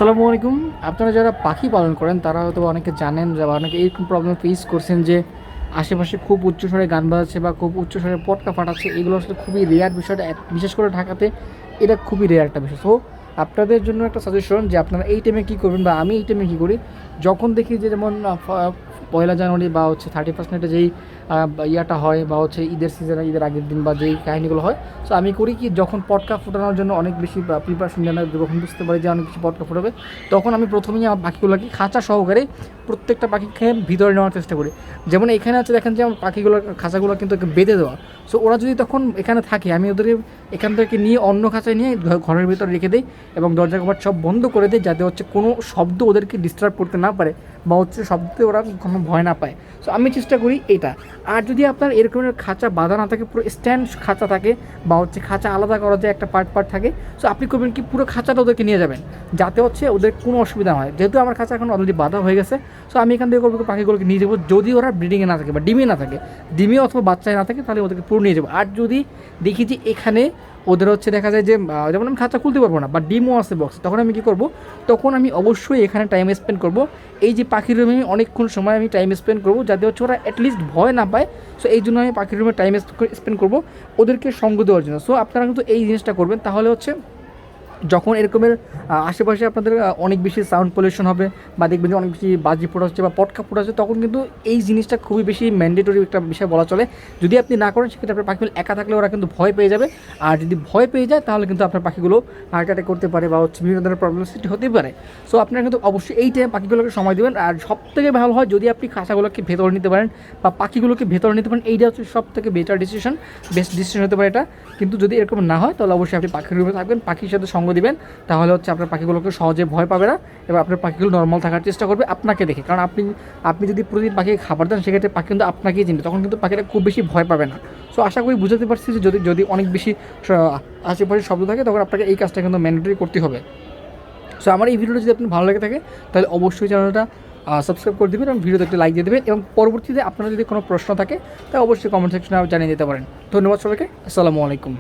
আসসালামু আলাইকুম। আপনারা যারা পাখি পালন করেন তারা হয়তো অনেকে জানেন যে বা অনেকে এরকম প্রবলেম ফেস করছেন যে আশেপাশে খুব উচ্চস্বরে গান বাজাচ্ছে বা খুব উচ্চস্বরে পটকা ফাটাচ্ছে। এগুলো আসলে খুবই রেয়ার বিষয়টা, বিশেষ করে ঢাকাতে এটা খুবই রেয়ার একটা বিষয়। সো আপনাদের জন্য একটা সাজেশন যে আপনারা এই টাইমে কী করবেন বা আমি এই টাইমে কী করি, যখন দেখি যে যেমন পয়লা জানুয়ারি বা হচ্ছে 31st নাইটে যেই ইয়াটা হয় বা হচ্ছে ঈদের সিজনে ঈদের আগের দিন বা যেই কাহিনিগুলো হয়। সো আমি করি কি, যখন পটকা ফোটানোর জন্য অনেক বেশি প্রিপারেশন নেয় না, যখন বুঝতে পারি যে অনেক বেশি পটকা ফোটাবে, তখন আমি প্রথমেই আমার পাখিগুলোকে খাঁচা সহকারে প্রত্যেকটা পাখিকে ভিতরে নেওয়ার চেষ্টা করি। যেমন এখানে আছে দেখেন যে আমার পাখিগুলোর খাঁচাগুলো কিন্তু বেঁধে দেওয়া। সো ওরা যদি তখন এখানে থাকে, আমি ওদেরকে এখান থেকে নিয়ে অন্য খাঁচায় নিয়ে ঘরের ভিতরে রেখে দিই এবং দরজা কপাট সব বন্ধ করে দিই, যাতে হচ্ছে কোনো শব্দ ওদেরকে ডিস্টার্ব করতে না পারে বা হচ্ছে শব্দে ওরা কোনো ভয় না পায়। সো আমি চেষ্টা করি এটা। আর যদি আপনার এরকম খাঁচা বাঁধা না থাকে, পুরো স্ট্যান্ড খাঁচা থাকে বা হচ্ছে খাঁচা আলাদা করা যায়, একটা পার্ট থাকে, সো আপনি করবেন কি, পুরো খাঁচাটা ওদেরকে নিয়ে যাবেন, যাতে হচ্ছে ওদের কোনো অসুবিধা হয়। যেহেতু আমার খাঁচা এখন অলরেডি বাঁধা হয়ে গেছে, সো আমি এখান থেকে করবো পাখিগুলোকে নিয়ে যাবো। যদি ওরা ব্রিডিংয়ে না থাকে বা ডিমে না থাকে, ডিমে অথবা বাচ্চায় না থাকে, তাহলে ওদেরকে পুরো নিয়ে যাবো। আর যদি দেখি যে এখানে ওদের হচ্ছে দেখা যায় যে যেমন আমি খাঁচা খুলতে পারবো না বা ডিমও আছে বক্স, তখন আমি কী করবো, তখন আমি অবশ্যই এখানে টাইম স্পেন্ড করব। এই যে পাখির রুমে অনেকক্ষণ সময় আমি টাইম স্পেন্ড করবো, যাতে হচ্ছে ওরা অ্যাটলিস্ট ভয় না পায়। সো এই জন্য আমি পাখির রুমে টাইম স্পেন্ড করবো ওদেরকে সঙ্গ দেওয়ার জন্য। সো আপনারা কিন্তু এই জিনিসটা করবেন, তাহলে হচ্ছে যখন এরকমের আশেপাশে আপনাদের অনেক বেশি সাউন্ড পলিউশন হবে বা দেখবেন যে অনেক বেশি বাজি ফোটা হচ্ছে বা পটকা ফোটা হচ্ছে, তখন কিন্তু এই জিনিসটা খুবই বেশি ম্যান্ডেটরি একটা বিষয় বলা চলে। যদি আপনি না করেন, সেক্ষেত্রে আপনার পাখিগুলো একা থাকলে ওরা কিন্তু ভয় পেয়ে যাবে। আর যদি ভয় পেয়ে যায়, তাহলে কিন্তু আপনার পাখিগুলো হার্ট অ্যাটাক করতে পারে বা হচ্ছে বিভিন্ন ধরনের প্রবলেম সৃষ্টি হতেই পারে। সো আপনারা কিন্তু অবশ্যই এই টাইমে পাখিগুলোকে সময় দেবেন। আর সবথেকে ভালো হয় যদি আপনি খাঁচাগুলোকে ভেতরে নিতে পারেন বা পাখিগুলোকে ভেতরে নিতে পারেন, এইটা হচ্ছে সবথেকে বেটার ডিসিশন, বেস্ট ডিসিশন হতে পারে এটা। কিন্তু যদি এরকম না হয়, তাহলে অবশ্যই আপনি পাখির রুমে থাকবেন, পাখির সাথে সঙ্গ দিবেন, তাহলে হচ্ছে আপনার পাখিগুলোকে সহজে ভয় পাবে না এবং আপনার পাখিগুলো নর্মাল থাকার চেষ্টা করবে আপনাকে দেখে। কারণ আপনি যদি প্রতিদিন পাখিকে খাবার দেন, সেক্ষেত্রে পাখি কিন্তু আপনাকেই চিনবে, তখন কিন্তু পাখিটা খুব বেশি ভয় পাবে না। সো আশা করি বুঝতে পারছি যে যদি অনেক বেশি আশেপাশে শব্দ থাকে, তখন আপনাকে এই কাজটা কিন্তু ম্যান্ডেটরি করতে হবে। সো আমার এই ভিডিওটা যদি আপনার ভালো লেগে থাকে, তাহলে অবশ্যই চ্যানেলটা সাবস্ক্রাইব করে দেবেন এবং ভিডিওতে একটা লাইক দিয়ে দেবেন। এবং পরবর্তীতে আপনার যদি কোনো প্রশ্ন থাকে, তাহলে অবশ্যই কমেন্ট সেকশনে জানিয়ে দিতে পারেন। ধন্যবাদ সবাইকে। আসসালামু আলাইকুম।